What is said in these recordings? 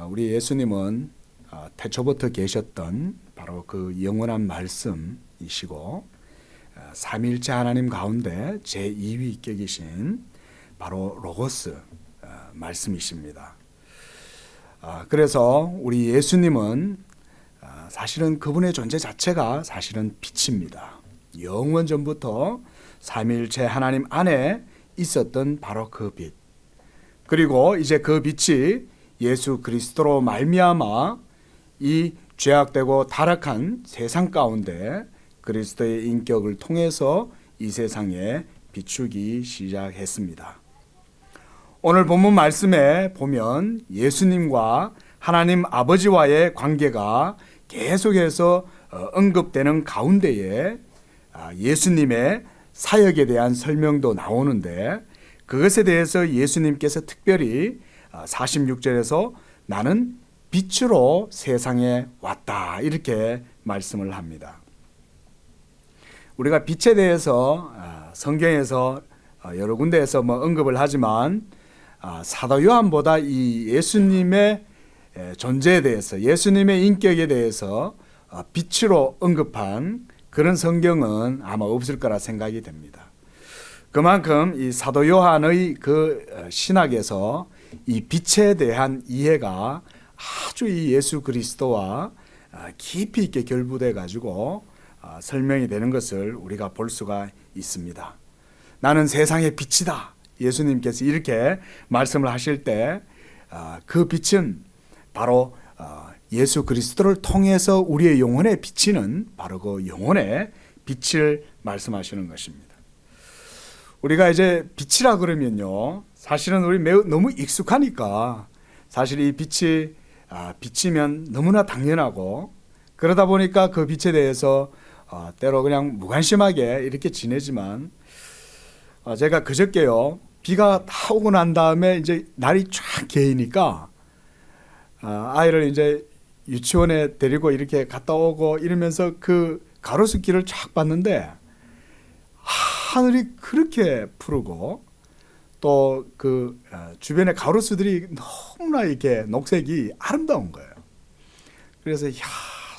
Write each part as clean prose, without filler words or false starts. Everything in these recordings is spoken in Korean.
우리 예수님은 태초부터 계셨던 바로 그 영원한 말씀이시고 삼위일체 하나님 가운데 제2위격이신 바로 로고스 말씀이십니다. 그래서 우리 예수님은 사실은 그분의 존재 자체가 사실은 빛입니다. 영원 전부터 삼위일체 하나님 안에 있었던 바로 그 빛. 그리고 이제 그 빛이 예수 그리스도로 말미암아 이 죄악되고 타락한 세상 가운데 그리스도의 인격을 통해서 이 세상에 비추기 시작했습니다. 오늘 본문 말씀에 보면 예수님과 하나님 아버지와의 관계가 계속해서 언급되는 가운데에 예수님의 사역에 대한 설명도 나오는데 그것에 대해서 예수님께서 특별히 46절에서 나는 빛으로 세상에 왔다 이렇게 말씀을 합니다. 우리가 빛에 대해서 성경에서 여러 군데에서 언급을 하지만 사도 요한보다 이 예수님의 존재에 대해서 예수님의 인격에 대해서 빛으로 언급한 그런 성경은 아마 없을 거라 생각이 됩니다. 그만큼 이 사도 요한의 그 신학에서 이 빛에 대한 이해가 아주 이 예수 그리스도와 깊이 있게 결부돼 가지고 설명이 되는 것을 우리가 볼 수가 있습니다. 나는 세상의 빛이다. 예수님께서 이렇게 말씀을 하실 때 그 빛은 바로 예수 그리스도를 통해서 우리의 영혼에 비치는 바로 그 영혼의 빛을 말씀하시는 것입니다. 우리가 이제 빛이라 그러면요, 사실은 우리 매우 너무 익숙하니까 사실 이 빛이 비치면 너무나 당연하고 그러다 보니까 그 빛에 대해서 때로 그냥 무관심하게 이렇게 지내지만 제가 그저께요, 비가 다 오고 난 다음에 이제 날이 쫙 개이니까 아이를 이제 유치원에 데리고 이렇게 갔다 오고 이러면서 그 가로수길을 쫙 봤는데 하늘이 그렇게 푸르고 또 그 주변의 가로수들이 너무나 이렇게 녹색이 아름다운 거예요. 그래서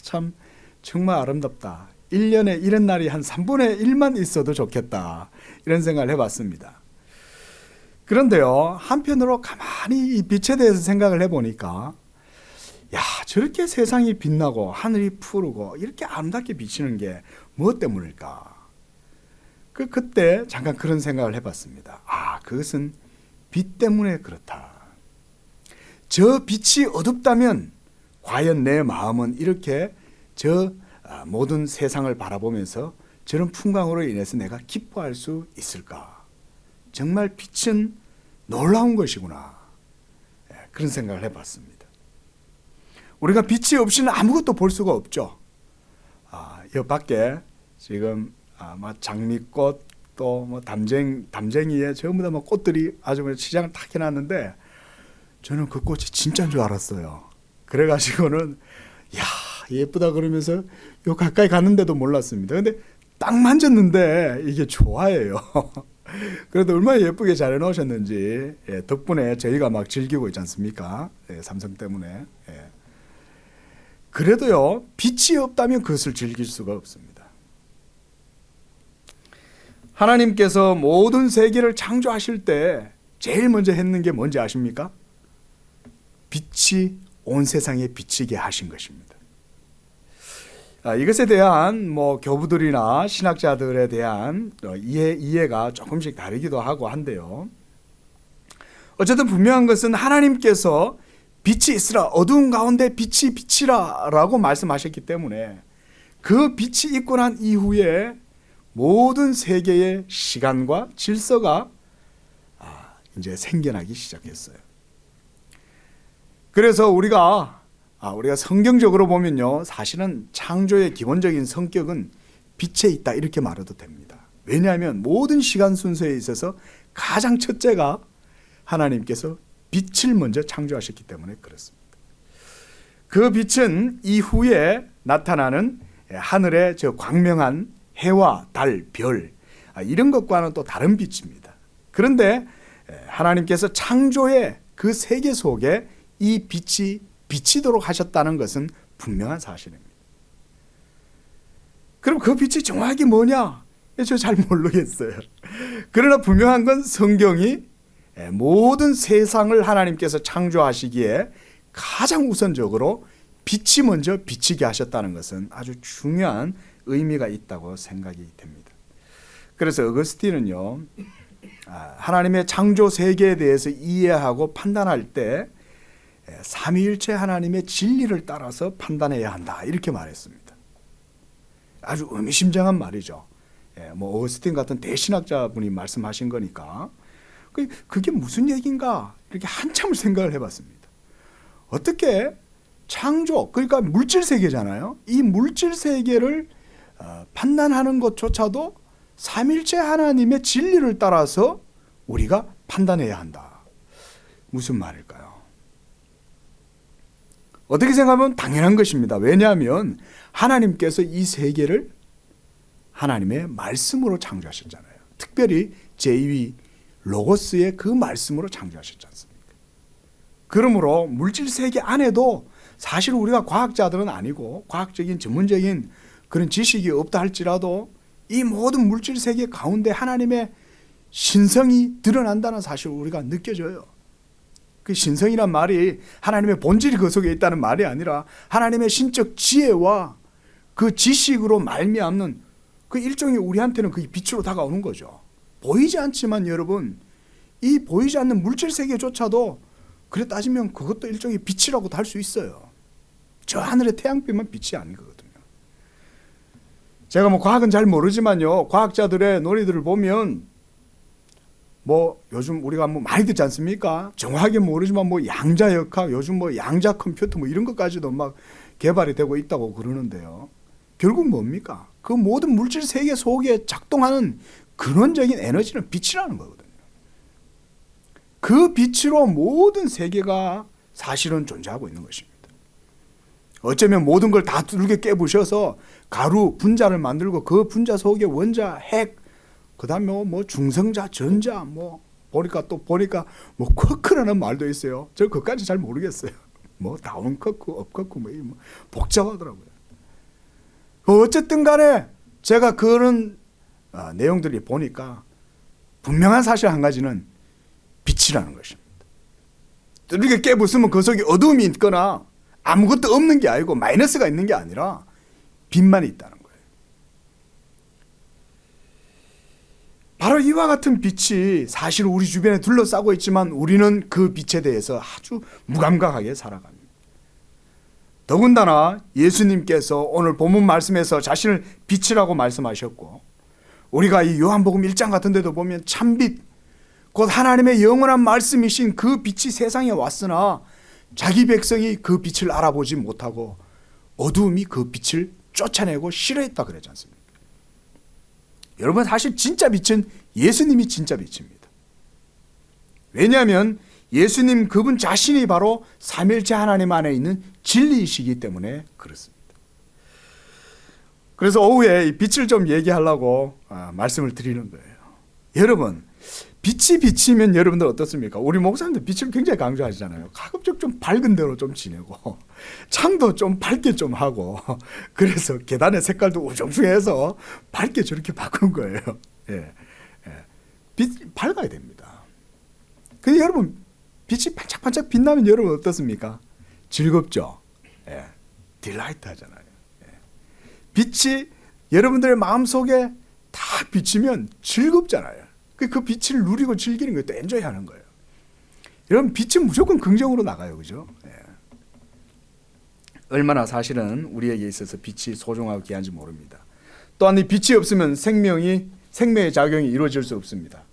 참 정말 아름답다. 1년에 이런 날이 한 3분의 1만 있어도 좋겠다. 이런 생각을 해봤습니다. 그런데요, 한편으로 가만히 이 빛에 대해서 생각을 해보니까 저렇게 세상이 빛나고 하늘이 푸르고 이렇게 아름답게 비치는 게 무엇 때문일까? 그때 잠깐 그런 생각을 해봤습니다. 그것은 빛 때문에 그렇다. 저 빛이 어둡다면 과연 내 마음은 이렇게 저 모든 세상을 바라보면서 저런 풍광으로 인해서 내가 기뻐할 수 있을까? 정말 빛은 놀라운 것이구나. 그런 생각을 해봤습니다. 우리가 빛이 없이는 아무것도 볼 수가 없죠. 이 밖에 지금 장미꽃 또 담쟁이에 전부 다 꽃들이 아주 시장을 탁 해놨는데 저는 그 꽃이 진짜인 줄 알았어요. 그래가지고는 예쁘다 그러면서 요 가까이 갔는데도 몰랐습니다. 근데 딱 만졌는데 이게 좋아해요. 그래도 얼마나 예쁘게 잘 해놓으셨는지 덕분에 저희가 막 즐기고 있지 않습니까? 삼성 때문에. 그래도요, 빛이 없다면 그것을 즐길 수가 없습니다. 하나님께서 모든 세계를 창조하실 때 제일 먼저 했는 게 뭔지 아십니까? 빛이 온 세상에 비치게 하신 것입니다. 이것에 대한 교부들이나 신학자들에 대한 이해가 조금씩 다르기도 하고 한데요. 어쨌든 분명한 것은 하나님께서 빛이 있으라, 어두운 가운데 빛이 비치라 라고 말씀하셨기 때문에 그 빛이 있고 난 이후에 모든 세계의 시간과 질서가 이제 생겨나기 시작했어요. 그래서 우리가 성경적으로 보면요, 사실은 창조의 기본적인 성격은 빛에 있다 이렇게 말해도 됩니다. 왜냐하면 모든 시간 순서에 있어서 가장 첫째가 하나님께서 빛을 먼저 창조하셨기 때문에 그렇습니다. 그 빛은 이후에 나타나는 하늘의 저 광명한 해와 달, 별 이런 것과는 또 다른 빛입니다. 그런데 하나님께서 창조의 그 세계 속에 이 빛이 비치도록 하셨다는 것은 분명한 사실입니다. 그럼 그 빛이 정확히 뭐냐? 저 잘 모르겠어요. 그러나 분명한 건 성경이 모든 세상을 하나님께서 창조하시기에 가장 우선적으로 빛이 먼저 비치게 하셨다는 것은 아주 중요한 의미가 있다고 생각이 됩니다. 그래서 어거스틴은요, 하나님의 창조 세계에 대해서 이해하고 판단할 때 삼위일체 하나님의 진리를 따라서 판단해야 한다, 이렇게 말했습니다. 아주 의미심장한 말이죠. 뭐 어거스틴 같은 대신학자분이 말씀하신 거니까 그게 무슨 얘기인가 이렇게 한참을 생각을 해봤습니다. 어떻게 창조, 그러니까 물질 세계잖아요. 이 물질 세계를 판단하는 것조차도 삼일체 하나님의 진리를 따라서 우리가 판단해야 한다. 무슨 말일까요? 어떻게 생각하면 당연한 것입니다. 왜냐하면 하나님께서 이 세계를 하나님의 말씀으로 창조하셨잖아요. 특별히 제2위 로고스의 그 말씀으로 창조하셨지 않습니까? 그러므로 물질 세계 안에도 사실 우리가 과학자들은 아니고 과학적인 전문적인 그런 지식이 없다 할지라도 이 모든 물질 세계 가운데 하나님의 신성이 드러난다는 사실을 우리가 느껴져요. 그 신성이란 말이 하나님의 본질이 그 속에 있다는 말이 아니라 하나님의 신적 지혜와 그 지식으로 말미암는 그 일종의 우리한테는 그게 빛으로 다가오는 거죠. 보이지 않지만 여러분, 이 보이지 않는 물질 세계조차도 그래 따지면 그것도 일종의 빛이라고도 할 수 있어요. 저 하늘의 태양빛만 빛이 아닌 거거든요. 제가 뭐 과학은 잘 모르지만요, 과학자들의 논리들을 보면 뭐 요즘 우리가 뭐 많이 듣지 않습니까? 정확하게 모르지만 뭐 양자역학, 요즘 뭐 양자 컴퓨터 뭐 이런 것까지도 막 개발이 되고 있다고 그러는데요. 결국 뭡니까? 그 모든 물질 세계 속에 작동하는 근원적인 에너지는 빛이라는 거거든요. 그 빛으로 모든 세계가 사실은 존재하고 있는 것입니다. 어쩌면 모든 걸 다 두들겨 깨부셔서 가루, 분자를 만들고 그 분자 속에 원자, 핵, 그 다음에 뭐 중성자, 전자, 뭐 보니까 뭐 쿼크라는 말도 있어요. 저 그것까지 잘 모르겠어요. 뭐 다운 쿼크, 업 쿼크 뭐 복잡하더라고요. 어쨌든 간에 제가 그런 내용들이 보니까 분명한 사실 한 가지는 빛이라는 것입니다. 이렇게 깨부수면 그 속에 어둠이 있거나 아무것도 없는 게 아니고 마이너스가 있는 게 아니라 빛만 있다는 거예요. 바로 이와 같은 빛이 사실 우리 주변에 둘러싸고 있지만 우리는 그 빛에 대해서 아주 무감각하게 살아갑니다. 더군다나 예수님께서 오늘 본문 말씀에서 자신을 빛이라고 말씀하셨고, 우리가 이 요한복음 1장 같은 데도 보면 참빛, 곧 하나님의 영원한 말씀이신 그 빛이 세상에 왔으나 자기 백성이 그 빛을 알아보지 못하고 어두움이 그 빛을 쫓아내고 싫어했다 그러지 않습니까? 여러분, 사실 진짜 빛은 예수님이 진짜 빛입니다. 왜냐하면 예수님 그분 자신이 바로 삼일체 하나님 안에 있는 진리이시기 때문에 그렇습니다. 그래서 오후에 이 빛을 좀 얘기하려고 말씀을 드리는 거예요. 여러분, 빛이 비치면 여러분들 어떻습니까? 우리 목사님들 빛을 굉장히 강조하시잖아요. 가급적 좀 밝은 데로 좀 지내고 창도 좀 밝게 좀 하고, 그래서 계단의 색깔도 우중충해서 밝게 저렇게 바꾼 거예요. 예. 빛 밝아야 됩니다. 근데 여러분, 빛이 반짝반짝 빛나면 여러분 어떻습니까? 즐겁죠? 예. 딜라이트 하잖아요. 예. 빛이 여러분들의 마음속에 다 비치면 즐겁잖아요. 그 빛을 누리고 즐기는 거예요. 또 엔조이 하는 거예요. 여러분, 빛은 무조건 긍정으로 나가요. 그죠? 예. 얼마나 사실은 우리에게 있어서 빛이 소중하고 귀한지 모릅니다. 또한 이 빛이 없으면 생명의 작용이 이루어질 수 없습니다.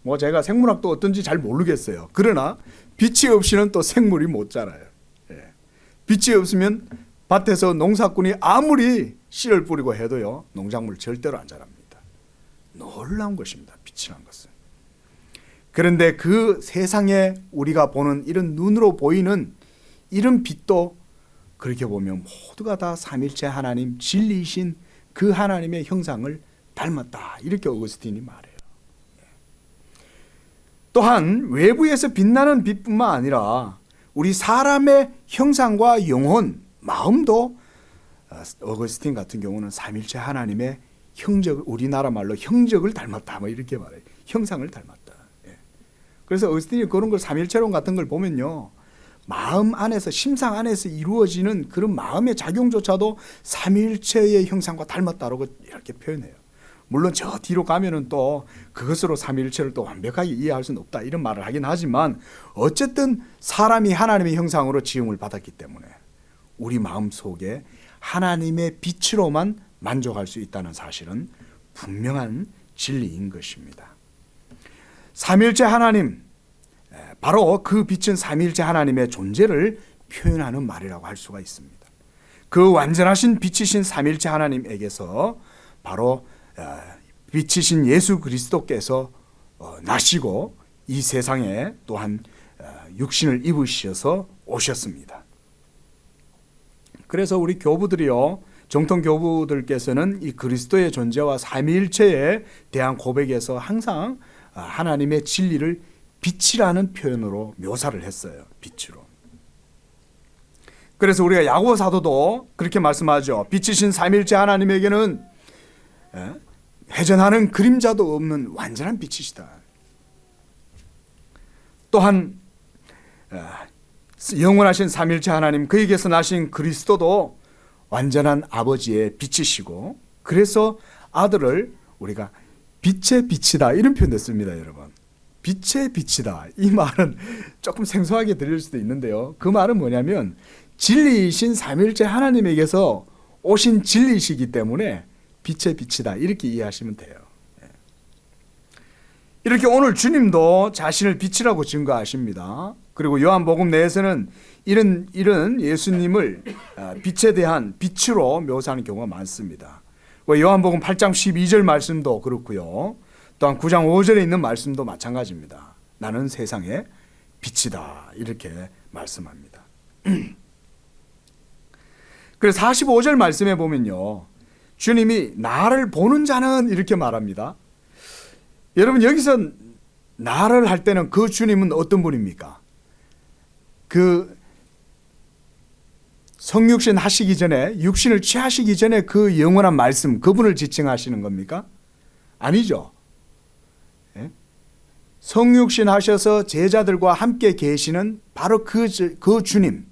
뭐 제가 생물학도 어떤지 잘 모르겠어요. 그러나 빛이 없이는 또 생물이 못 자라요. 예. 빛이 없으면 밭에서 농사꾼이 아무리 씨를 뿌리고 해도요, 농작물 절대로 안 자랍니다. 놀라운 것입니다. 빛이란 것은. 그런데 그 세상에 우리가 보는 이런 눈으로 보이는 이런 빛도 그렇게 보면 모두가 다 삼일체 하나님 진리이신 그 하나님의 형상을 닮았다, 이렇게 어거스틴이 말해요. 또한 외부에서 빛나는 빛뿐만 아니라 우리 사람의 형상과 영혼, 마음도 어거스틴 같은 경우는 삼일체 하나님의 형적, 우리나라 말로 형적을 닮았다 뭐 이렇게 말해요. 형상을 닮았다. 예. 그래서 어거스틴이 그런 걸 삼일체론 같은 걸 보면요, 마음 안에서, 심상 안에서 이루어지는 그런 마음의 작용조차도 삼일체의 형상과 닮았다라고 이렇게 표현해요. 물론 저 뒤로 가면은 또 그것으로 삼일체를 또 완벽하게 이해할 수는 없다 이런 말을 하긴 하지만, 어쨌든 사람이 하나님의 형상으로 지음을 받았기 때문에 우리 마음 속에 하나님의 빛으로만 만족할 수 있다는 사실은 분명한 진리인 것입니다. 삼일체 하나님, 바로 그 빛은 삼일체 하나님의 존재를 표현하는 말이라고 할 수가 있습니다. 그 완전하신 빛이신 삼일체 하나님에게서 바로 빛이신 예수 그리스도께서 나시고 이 세상에 또한 육신을 입으셔서 오셨습니다. 그래서 우리 교부들이요, 정통 교부들께서는 이 그리스도의 존재와 삼위일체에 대한 고백에서 항상 하나님의 진리를 빛이라는 표현으로 묘사를 했어요. 빛으로. 그래서 우리가 야고보 사도도 그렇게 말씀하죠. 빛이신 삼위일체 하나님에게는 회전하는 그림자도 없는 완전한 빛이시다. 또한 영원하신 삼일체 하나님, 그에게서 나신 그리스도도 완전한 아버지의 빛이시고, 그래서 아들을 우리가 빛의 빛이다 이런 표현도 씁니다. 여러분, 빛의 빛이다, 이 말은 조금 생소하게 들릴 수도 있는데요, 그 말은 뭐냐면 진리이신 삼일체 하나님에게서 오신 진리이시기 때문에 빛의 빛이다 이렇게 이해하시면 돼요. 이렇게 오늘 주님도 자신을 빛이라고 증거하십니다. 그리고 요한복음 내에서는 이런 예수님을 빛에 대한 빛으로 묘사하는 경우가 많습니다. 요한복음 8장 12절 말씀도 그렇고요, 또한 9장 5절에 있는 말씀도 마찬가지입니다. 나는 세상의 빛이다 이렇게 말씀합니다. 그래서 45절 말씀에 보면요, 주님이 나를 보는 자는 이렇게 말합니다. 여러분, 여기서 나를 할 때는 그 주님은 어떤 분입니까? 그 성육신 하시기 전에, 육신을 취하시기 전에 그 영원한 말씀, 그분을 지칭하시는 겁니까? 아니죠. 예? 성육신 하셔서 제자들과 함께 계시는 바로 그 주님,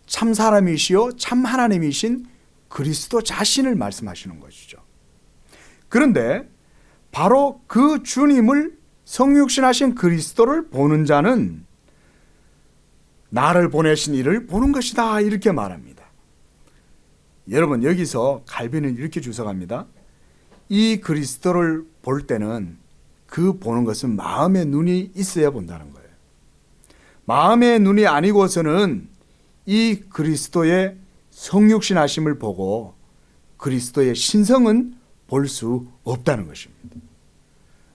참 사람이시요 참 하나님이신 그리스도 자신을 말씀하시는 것이죠. 그런데 바로 그 주님을, 성육신하신 그리스도를 보는 자는 나를 보내신 이를 보는 것이다 이렇게 말합니다. 여러분, 여기서 갈비는 이렇게 주석합니다. 이 그리스도를 볼 때는 그 보는 것은 마음의 눈이 있어야 본다는 거예요. 마음의 눈이 아니고서는 이 그리스도의 성육신하심을 보고 그리스도의 신성은 볼 수 없다는 것입니다.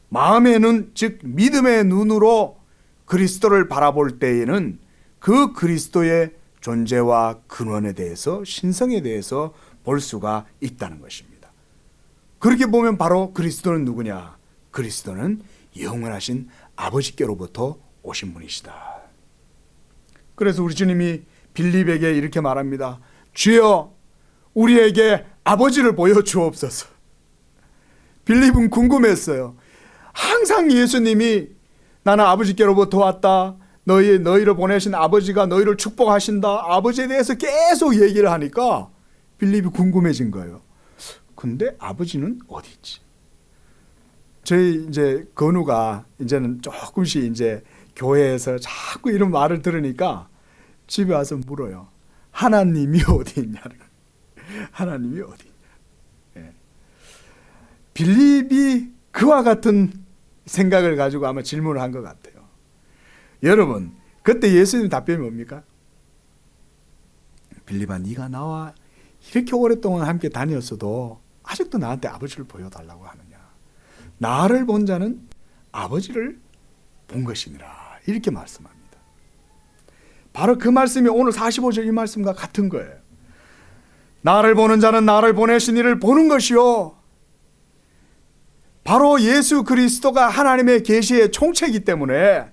마음의 눈, 즉 믿음의 눈으로 그리스도를 바라볼 때에는 그 그리스도의 존재와 근원에 대해서, 신성에 대해서 볼 수가 있다는 것입니다. 그렇게 보면 바로 그리스도는 누구냐? 그리스도는 영원하신 아버지께로부터 오신 분이시다. 그래서 우리 주님이 빌립에게 이렇게 말합니다. 주여, 우리에게 아버지를 보여주옵소서. 빌립은 궁금했어요. 항상 예수님이 나는 아버지께로부터 왔다, 너희를 보내신 아버지가 너희를 축복하신다, 아버지에 대해서 계속 얘기를 하니까 빌립이 궁금해진 거예요. 근데 아버지는 어디 있지? 저희 이제 건우가 이제는 조금씩 이제 교회에서 자꾸 이런 말을 들으니까 집에 와서 물어요. 하나님이 어디 있냐는. 하나님이 어디 있냐. 예. 빌립이 그와 같은 생각을 가지고 아마 질문을 한 것 같아요. 여러분, 그때 예수님 답변이 뭡니까? 빌립아, 네가 나와 이렇게 오랫동안 함께 다녔어도 아직도 나한테 아버지를 보여달라고 하느냐. 나를 본 자는 아버지를 본 것이니라 이렇게 말씀합니다. 바로 그 말씀이 오늘 45절 이 말씀과 같은 거예요. 나를 보는 자는 나를 보내신 이를 보는 것이요, 바로 예수 그리스도가 하나님의 계시의 총체이기 때문에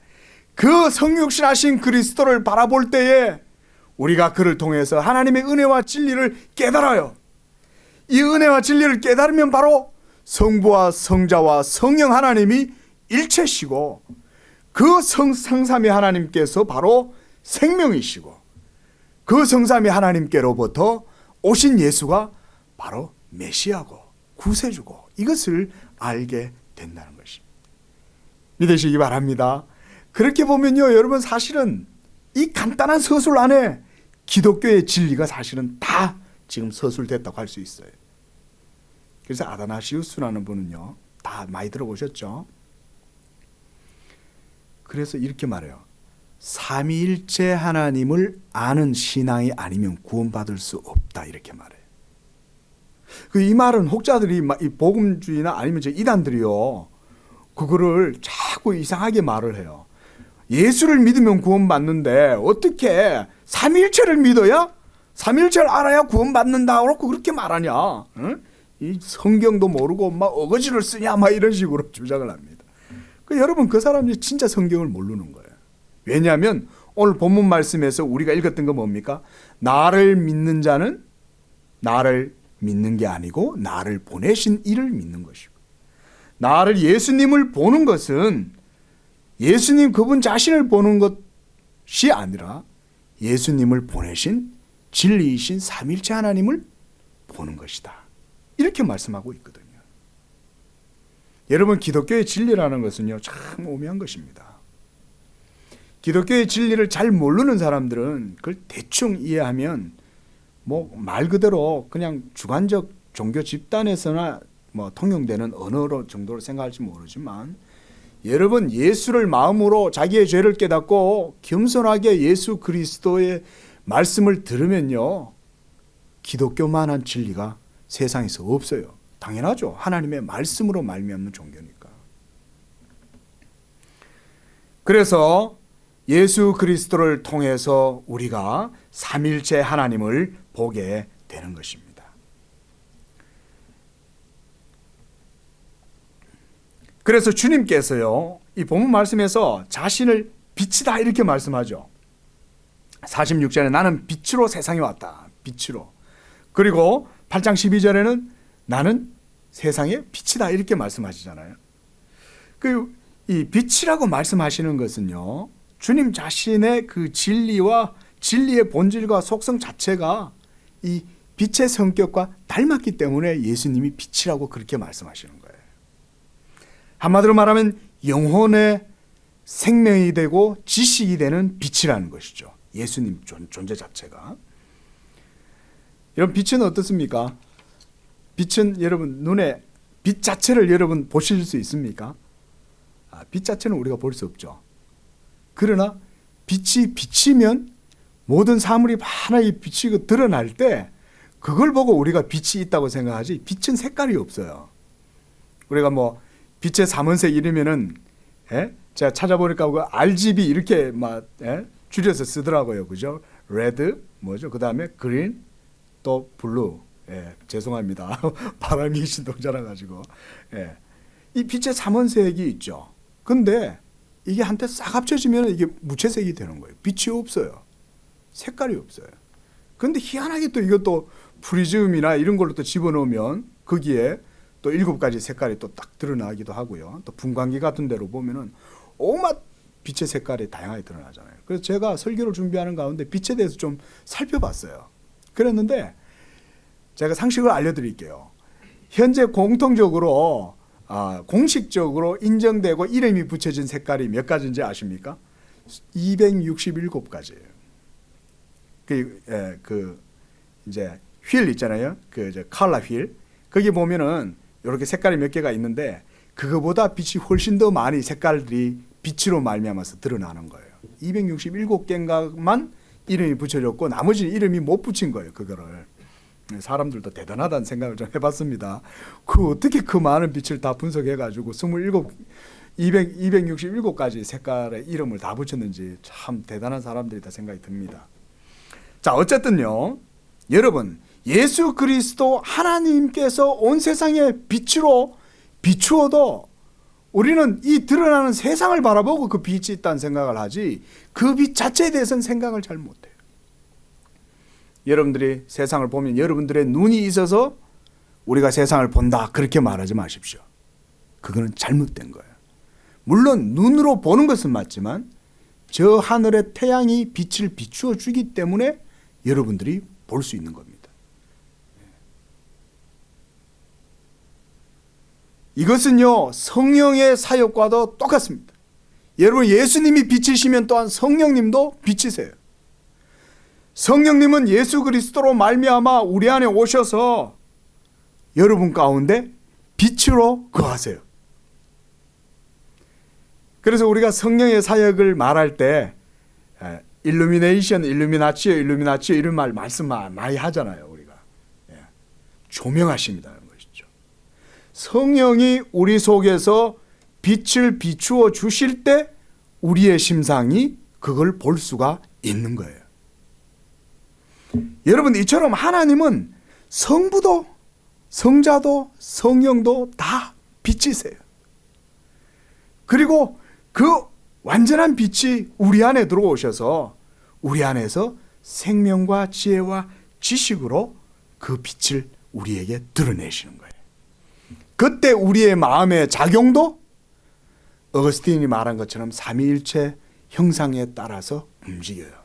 그 성육신하신 그리스도를 바라볼 때에 우리가 그를 통해서 하나님의 은혜와 진리를 깨달아요. 이 은혜와 진리를 깨달으면 바로 성부와 성자와 성령 하나님이 일체시고 그 성삼위 하나님께서 바로 생명이시고 그 성삼위 하나님께로부터 오신 예수가 바로 메시아고 구세주고 이것을 알게 된다는 것입니다. 믿으시기 바랍니다. 그렇게 보면요, 여러분, 사실은 이 간단한 서술 안에 기독교의 진리가 사실은 다 지금 서술됐다고 할 수 있어요. 그래서 아다나시우스라는 분은요, 다 많이 들어보셨죠? 그래서 이렇게 말해요. 삼위일체 하나님을 아는 신앙이 아니면 구원받을 수 없다, 이렇게 말해요. 이 말은 혹자들이 이 복음주의나 아니면 이단들이요, 그거를 자꾸 이상하게 말을 해요. 예수를 믿으면 구원받는데 어떻게 삼위일체를 믿어야, 삼위일체를 알아야 구원받는다 그렇고 그렇게 말하냐? 응? 이 성경도 모르고 막 어거지를 쓰냐, 막 이런 식으로 주장을 합니다. 여러분, 그 사람이 진짜 성경을 모르는 거예요. 왜냐하면 오늘 본문 말씀에서 우리가 읽었던 거 뭡니까? 나를 믿는 자는 나를 믿는 게 아니고 나를 보내신 이를 믿는 것이고, 나를 예수님을 보는 것은 예수님 그분 자신을 보는 것이 아니라 예수님을 보내신 진리이신 삼위일체 하나님을 보는 것이다, 이렇게 말씀하고 있거든요. 여러분, 기독교의 진리라는 것은요, 참 오묘한 것입니다. 기독교의 진리를 잘 모르는 사람들은 그걸 대충 이해하면 뭐 말 그대로 그냥 주관적 종교 집단에서나 뭐 통용되는 언어로 정도로 생각할지 모르지만, 여러분, 예수를 마음으로 자기의 죄를 깨닫고 겸손하게 예수 그리스도의 말씀을 들으면요, 기독교만한 진리가 세상에서 없어요. 당연하죠. 하나님의 말씀으로 말미암는 종교니까. 그래서 예수 그리스도를 통해서 우리가 삼일체 하나님을 보게 되는 것입니다. 그래서 주님께서요, 이 본문 말씀에서 자신을 빛이다 이렇게 말씀하죠. 46절에 나는 빛으로 세상에 왔다. 빛으로. 그리고 8장 12절에는 나는 세상의 빛이다 이렇게 말씀하시잖아요. 이 빛이라고 말씀하시는 것은요, 주님 자신의 그 진리와 진리의 본질과 속성 자체가 이 빛의 성격과 닮았기 때문에 예수님이 빛이라고 그렇게 말씀하시는 거예요. 한마디로 말하면 영혼의 생명이 되고 지식이 되는 빛이라는 것이죠. 예수님 존재 자체가. 여러분, 빛은 어떻습니까? 빛은 여러분 눈에 빛 자체를 여러분 보실 수 있습니까? 빛 자체는 우리가 볼 수 없죠. 그러나 빛이 비치면 모든 사물이 하나의 빛이 드러날 때 그걸 보고 우리가 빛이 있다고 생각하지, 빛은 색깔이 없어요. 우리가 뭐 빛의 삼원색 이러면은, 제가 찾아보니까 그 RGB 이렇게 막 줄여서 쓰더라고요. 그죠? 레드, 뭐죠? 그 다음에 그린, 또 블루. 죄송합니다. 바람이 신동자라 가지고. 이 빛의 삼원색이 있죠. 근데 이게 한테 싹 합쳐지면 이게 무채색이 되는 거예요. 빛이 없어요. 색깔이 없어요. 근데 희한하게 또 이것도 프리즘이나 이런 걸로 또 집어넣으면 거기에 또 7가지 색깔이 또 딱 드러나기도 하고요. 또 분광기 같은 데로 보면은 온갖 빛의 색깔이 다양하게 드러나잖아요. 그래서 제가 설교를 준비하는 가운데 빛에 대해서 좀 살펴봤어요. 그랬는데 제가 상식을 알려드릴게요. 현재 공통적으로 공식적으로 인정되고 이름이 붙여진 색깔이 몇 가지인지 아십니까? 267가지예요. 이제 휠 있잖아요. 컬러 휠. 거기 보면은 이렇게 색깔이 몇 개가 있는데 그거보다 빛이 훨씬 더 많이 색깔들이 빛으로 말미암아서 드러나는 거예요. 267개인가만 이름이 붙여졌고 나머지는 이름이 못 붙인 거예요. 그거를. 사람들도 대단하다는 생각을 좀 해봤습니다. 어떻게 그 많은 빛을 다 분석해가지고 267가지 색깔의 이름을 다 붙였는지 참 대단한 사람들이다 생각이 듭니다. 자, 어쨌든요, 여러분, 예수 그리스도 하나님께서 온 세상에 빛으로 비추어도 우리는 이 드러나는 세상을 바라보고 그 빛이 있다는 생각을 하지 그 빛 자체에 대해서는 생각을 잘 못해요. 여러분들이 세상을 보면 여러분들의 눈이 있어서 우리가 세상을 본다 그렇게 말하지 마십시오. 그거는 잘못된 거예요. 물론 눈으로 보는 것은 맞지만 저 하늘의 태양이 빛을 비추어 주기 때문에 여러분들이 볼 수 있는 겁니다. 이것은요 성령의 사역과도 똑같습니다. 여러분 예수님이 빛이시면 또한 성령님도 빛이세요. 성령님은 예수 그리스도로 말미암아 우리 안에 오셔서 여러분 가운데 빛으로 거하세요. 그래서 우리가 성령의 사역을 말할 때 일루미네이션, 일루미나치오 이런 말씀 많이 하잖아요. 우리가 조명하십니다는 것이죠. 성령이 우리 속에서 빛을 비추어 주실 때 우리의 심상이 그걸 볼 수가 있는 거예요. 여러분 이처럼 하나님은 성부도 성자도 성령도 다 빛이세요. 그리고 그 완전한 빛이 우리 안에 들어오셔서 우리 안에서 생명과 지혜와 지식으로 그 빛을 우리에게 드러내시는 거예요. 그때 우리의 마음의 작용도 어거스틴이 말한 것처럼 삼위일체 형상에 따라서 움직여요.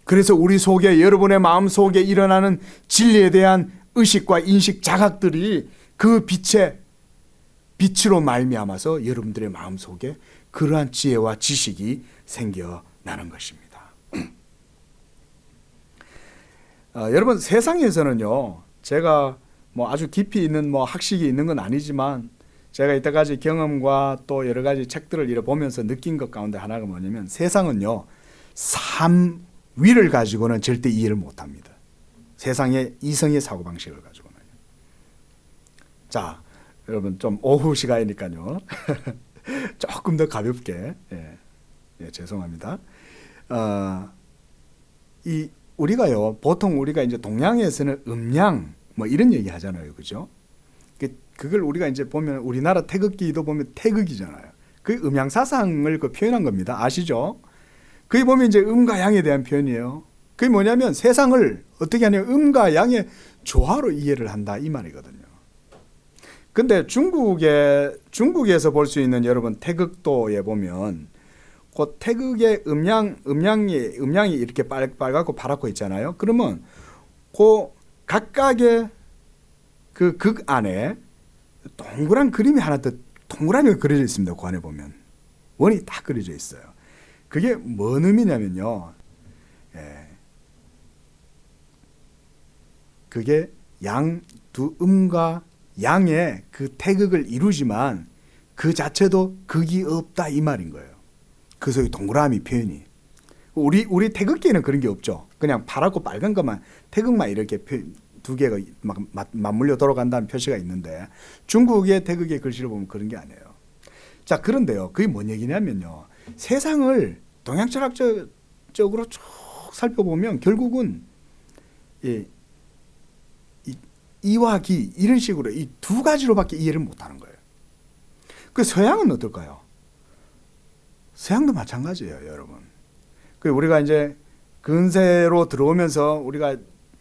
그래서 우리 속에 여러분의 마음 속에 일어나는 진리에 대한 의식과 인식 자각들이 그 빛으로 말미암아서 여러분들의 마음 속에 그러한 지혜와 지식이 생겨나는 것입니다. 여러분 세상에서는요 제가 뭐 아주 깊이 있는 학식이 있는 건 아니지만 제가 이때까지 경험과 또 여러 가지 책들을 읽어보면서 느낀 것 가운데 하나가 뭐냐면 세상은요 삼위를 가지고는 절대 이해를 못합니다. 세상의 이성의 사고방식을 가지고는. 자 여러분 좀 오후 시간이니까요 조금 더 가볍게 죄송합니다. 우리가요 보통 우리가 이제 동양에서는 음양 이런 얘기 하잖아요, 그죠? 그걸 우리가 이제 보면 우리나라 태극기도 보면 태극이잖아요. 그 음양 사상을 표현한 겁니다. 아시죠? 그게 보면 이제 음과 양에 대한 표현이에요. 그게 뭐냐면 세상을 어떻게 하냐면 음과 양의 조화로 이해를 한다 이 말이거든요. 근데 중국에서 볼 수 있는 여러분 태극도에 보면 그 태극의 음양이 이렇게 빨갛고 파랗고 있잖아요. 그러면 그 각각의 그 극 안에 동그란 그림이 하나 더 동그라미가 그려져 있습니다. 그 안에 보면 원이 딱 그려져 있어요. 그게 뭔 의미냐면요. 그게 두 음과 양의 그 태극을 이루지만 그 자체도 극이 없다 이 말인 거예요. 그 속에 동그라미 표현이. 우리 태극기에는 그런 게 없죠. 그냥 파랗고 빨간 것만 태극만 이렇게 두 개가 막 맞물려 돌아간다는 표시가 있는데 중국의 태극의 글씨를 보면 그런 게 아니에요. 자 그런데요. 그게 뭔 얘기냐면요. 세상을 동양 철학적으로 쭉 살펴보면 결국은 이와 기 이런 식으로 이 두 가지로밖에 이해를 못하는 거예요. 그 서양은 어떨까요? 서양도 마찬가지예요, 여러분. 그 우리가 이제 근세로 들어오면서 우리가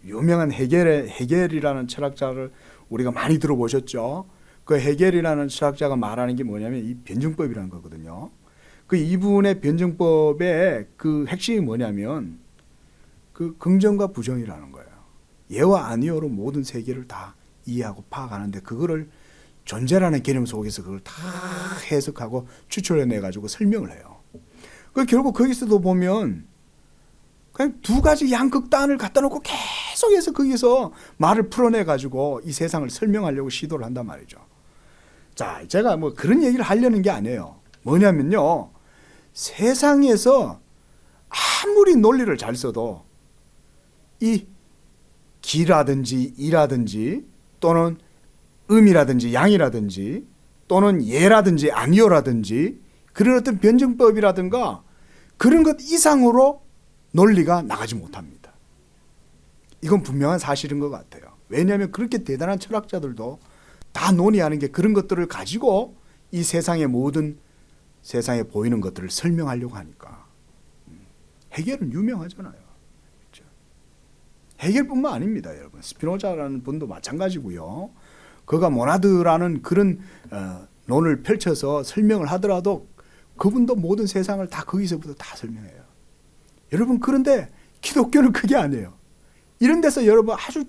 유명한 헤겔이라는 철학자를 우리가 많이 들어보셨죠. 그 헤겔이라는 철학자가 말하는 게 뭐냐면 이 변증법이라는 거거든요. 그 이분의 변증법의 그 핵심이 뭐냐면 그 긍정과 부정이라는 거예요. 예와 아니오로 모든 세계를 다 이해하고 파악하는데 그거를 존재라는 개념 속에서 그걸 다 해석하고 추출해내 가지고 설명을 해요. 그 결국 거기서도 보면 그냥 두 가지 양극단을 갖다 놓고 계속해서 거기서 말을 풀어내 가지고 이 세상을 설명하려고 시도를 한단 말이죠. 자, 제가 그런 얘기를 하려는 게 아니에요. 뭐냐면요. 세상에서 아무리 논리를 잘 써도 이 기라든지 이라든지 또는 음이라든지 양이라든지 또는 예라든지 아니오라든지 그런 어떤 변증법이라든가 그런 것 이상으로 논리가 나가지 못합니다. 이건 분명한 사실인 것 같아요. 왜냐하면 그렇게 대단한 철학자들도 다 논의하는 게 그런 것들을 가지고 이 세상의 모든 세상에 보이는 것들을 설명하려고 하니까. 헤겔은 유명하잖아요. 그렇죠? 헤겔뿐만 아닙니다, 여러분. 스피노자라는 분도 마찬가지고요. 그가 모나드라는 그런 논을 펼쳐서 설명을 하더라도 그분도 모든 세상을 다 거기서부터 다 설명해요. 여러분, 그런데 기독교는 그게 아니에요. 이런 데서 여러분 아주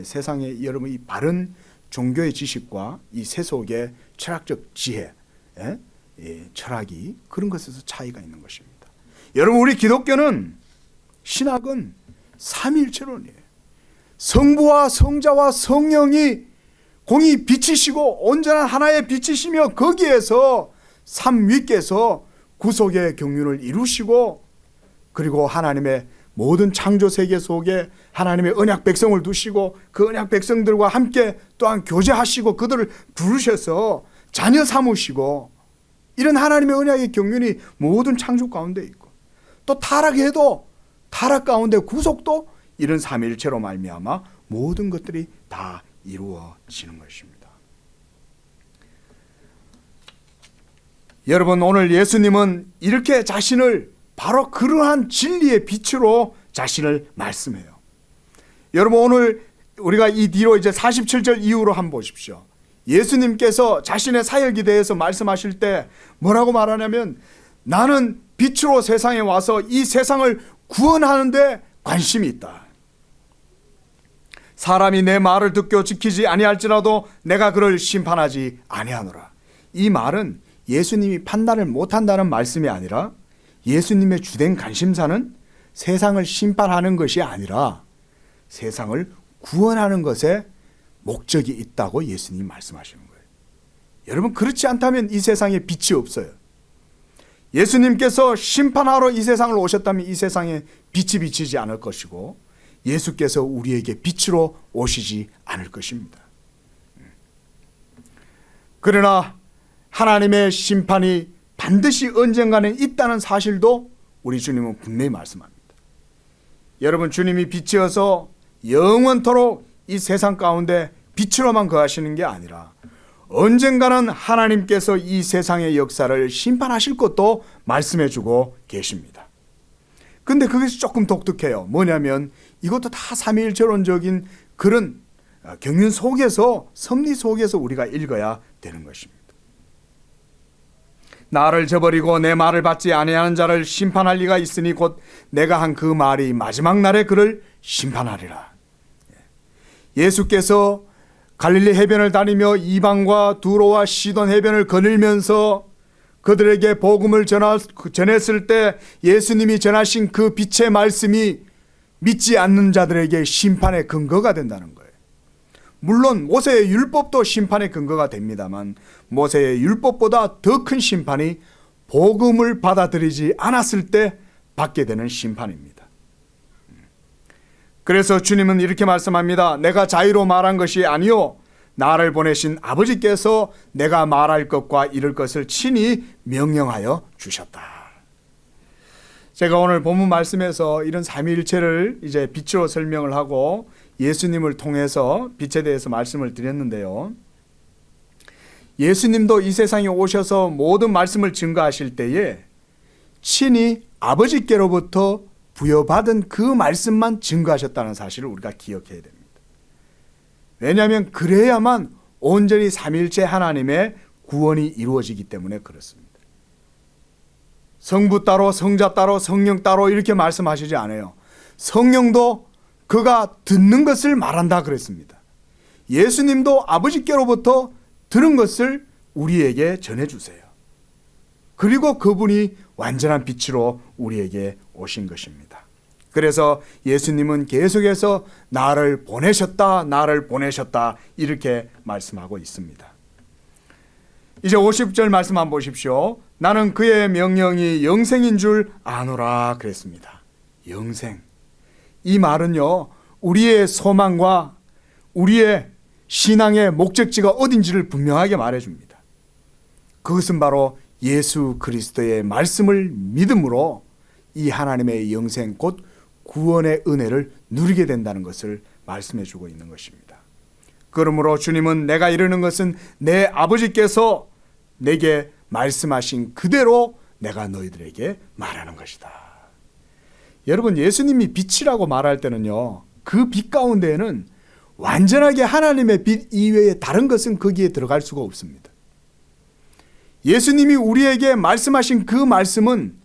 세상에 여러분 이 바른 종교의 지식과 이 세속의 철학적 지혜, 철학이 그런 것에서 차이가 있는 것입니다. 여러분, 우리 기독교는 신학은 삼위일체론이에요. 성부와 성자와 성령이 공이 빛이시고 온전한 하나의 빛이시며 거기에서 삼위께서 구속의 경륜을 이루시고 그리고 하나님의 모든 창조 세계 속에 하나님의 언약 백성을 두시고 그 언약 백성들과 함께 또한 교제하시고 그들을 부르셔서 자녀 삼으시고 이런 하나님의 언약의 경륜이 모든 창조 가운데 있고 또 타락해도 타락 가운데 구속도 이런 삼위일체로 말미암아 모든 것들이 다 이루어지는 것입니다. 여러분, 오늘 예수님은 이렇게 자신을 바로 그러한 진리의 빛으로 자신을 말씀해요. 여러분, 오늘 우리가 이 뒤로 이제 47절 이후로 한번 보십시오. 예수님께서 자신의 사역에 대해서 말씀하실 때 뭐라고 말하냐면 나는 빛으로 세상에 와서 이 세상을 구원하는 데 관심이 있다. 사람이 내 말을 듣고 지키지 아니할지라도 내가 그를 심판하지 아니하노라. 이 말은 예수님이 판단을 못한다는 말씀이 아니라 예수님의 주된 관심사는 세상을 심판하는 것이 아니라 세상을 구원하는 것에 목적이 있다고 예수님이 말씀하시는 거예요. 여러분, 그렇지 않다면 이 세상에 빛이 없어요. 예수님께서 심판하러 이 세상을 오셨다면 이 세상에 빛이 비치지 않을 것이고 예수께서 우리에게 빛으로 오시지 않을 것입니다. 그러나 하나님의 심판이 반드시 언젠가는 있다는 사실도 우리 주님은 분명히 말씀합니다. 여러분, 주님이 빛이어서 영원토록 이 세상 가운데 빛으로만 거하시는 게 아니라 언젠가는 하나님께서 이 세상의 역사를 심판하실 것도 말씀해 주고 계십니다. 근데 그것이 조금 독특해요. 뭐냐면 이것도 다 삼위일체론적인 그런 경륜 속에서 섭리 속에서 우리가 읽어야 되는 것입니다. 나를 저버리고 내 말을 받지 아니하는 자를 심판할 리가 있으니 곧 내가 한 그 말이 마지막 날에 그를 심판하리라. 예수께서 갈릴리 해변을 다니며 이방과 두로와 시돈 해변을 거닐면서 그들에게 복음을 전했을 때 예수님이 전하신 그 빛의 말씀이 믿지 않는 자들에게 심판의 근거가 된다는 거예요. 물론 모세의 율법도 심판의 근거가 됩니다만 모세의 율법보다 더 큰 심판이 복음을 받아들이지 않았을 때 받게 되는 심판입니다. 그래서 주님은 이렇게 말씀합니다. 내가 자의로 말한 것이 아니요 나를 보내신 아버지께서 내가 말할 것과 이룰 것을 친히 명령하여 주셨다. 제가 오늘 본문 말씀에서 이런 삼위일체를 이제 빛으로 설명을 하고 예수님을 통해서 빛에 대해서 말씀을 드렸는데요. 예수님도 이 세상에 오셔서 모든 말씀을 증거하실 때에 친히 아버지께로부터 부여받은 그 말씀만 증거하셨다는 사실을 우리가 기억해야 됩니다. 왜냐하면 그래야만 온전히 삼위일체 하나님의 구원이 이루어지기 때문에 그렇습니다. 성부 따로 성자 따로 성령 따로 이렇게 말씀하시지 않아요. 성령도 그가 듣는 것을 말한다 그랬습니다. 예수님도 아버지께로부터 들은 것을 우리에게 전해주세요. 그리고 그분이 완전한 빛으로 우리에게 오신 것입니다. 그래서 예수님은 계속해서 나를 보내셨다, 나를 보내셨다 이렇게 말씀하고 있습니다. 이제 50절 말씀 한번 보십시오. 나는 그의 명령이 영생인 줄 아노라 그랬습니다. 영생. 이 말은요, 우리의 소망과 우리의 신앙의 목적지가 어딘지를 분명하게 말해줍니다. 그것은 바로 예수 그리스도의 말씀을 믿음으로 이 하나님의 영생 곧 구원의 은혜를 누리게 된다는 것을 말씀해 주고 있는 것입니다. 그러므로 주님은 내가 이르는 것은 내 아버지께서 내게 말씀하신 그대로 내가 너희들에게 말하는 것이다. 여러분, 예수님이 빛이라고 말할 때는요, 그 빛 가운데에는 완전하게 하나님의 빛 이외에 다른 것은 거기에 들어갈 수가 없습니다. 예수님이 우리에게 말씀하신 그 말씀은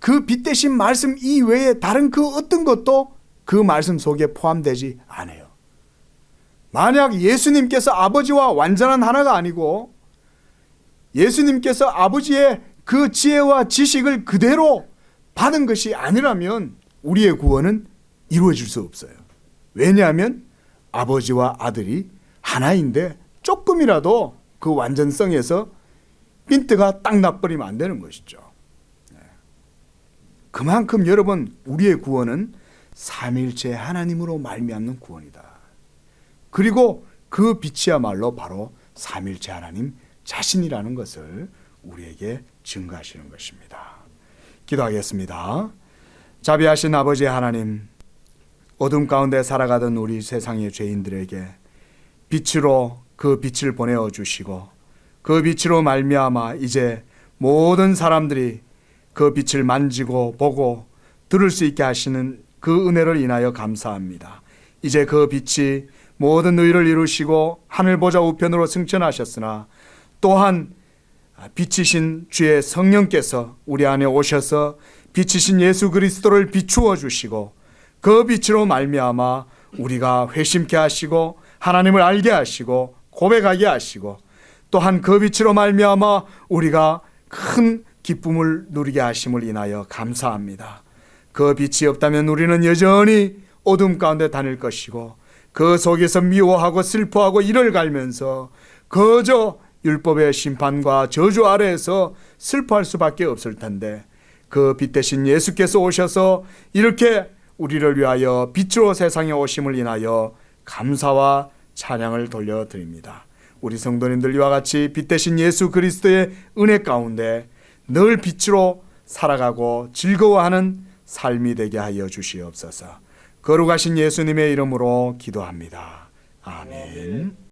그 빛 대신 말씀 이외에 다른 그 어떤 것도 그 말씀 속에 포함되지 않아요. 만약 예수님께서 아버지와 완전한 하나가 아니고 예수님께서 아버지의 그 지혜와 지식을 그대로 받은 것이 아니라면 우리의 구원은 이루어질 수 없어요. 왜냐하면 아버지와 아들이 하나인데 조금이라도 그 완전성에서 핀트가 딱 나버리면 안 되는 것이죠. 그만큼 여러분, 우리의 구원은 삼일체 하나님으로 말미암는 구원이다. 그리고 그 빛이야말로 바로 삼일체 하나님 자신이라는 것을 우리에게 증거하시는 것입니다. 기도하겠습니다. 자비하신 아버지 하나님, 어둠 가운데 살아가던 우리 세상의 죄인들에게 빛으로 그 빛을 보내어 주시고 그 빛으로 말미암아 이제 모든 사람들이 그 빛을 만지고 보고 들을 수 있게 하시는 그 은혜를 인하여 감사합니다. 이제 그 빛이 모든 의를 이루시고 하늘 보좌 우편으로 승천하셨으나 또한 빛이신 주의 성령께서 우리 안에 오셔서 빛이신 예수 그리스도를 비추어 주시고 그 빛으로 말미암아 우리가 회심케 하시고 하나님을 알게 하시고 고백하게 하시고 또한 그 빛으로 말미암아 우리가 큰 기쁨을 누리게 하심을 인하여 감사합니다. 그 빛이 없다면 우리는 여전히 어둠 가운데 다닐 것이고 그 속에서 미워하고 슬퍼하고 이를 갈면서 그저 율법의 심판과 저주 아래에서 슬퍼할 수밖에 없을 텐데 그 빛 대신 예수께서 오셔서 이렇게 우리를 위하여 빛으로 세상에 오심을 인하여 감사와 찬양을 돌려드립니다. 우리 성도님들 이와 같이 빛 대신 예수 그리스도의 은혜 가운데 늘 빛으로 살아가고 즐거워하는 삶이 되게 하여 주시옵소서. 거룩하신 예수님의 이름으로 기도합니다. 아멘.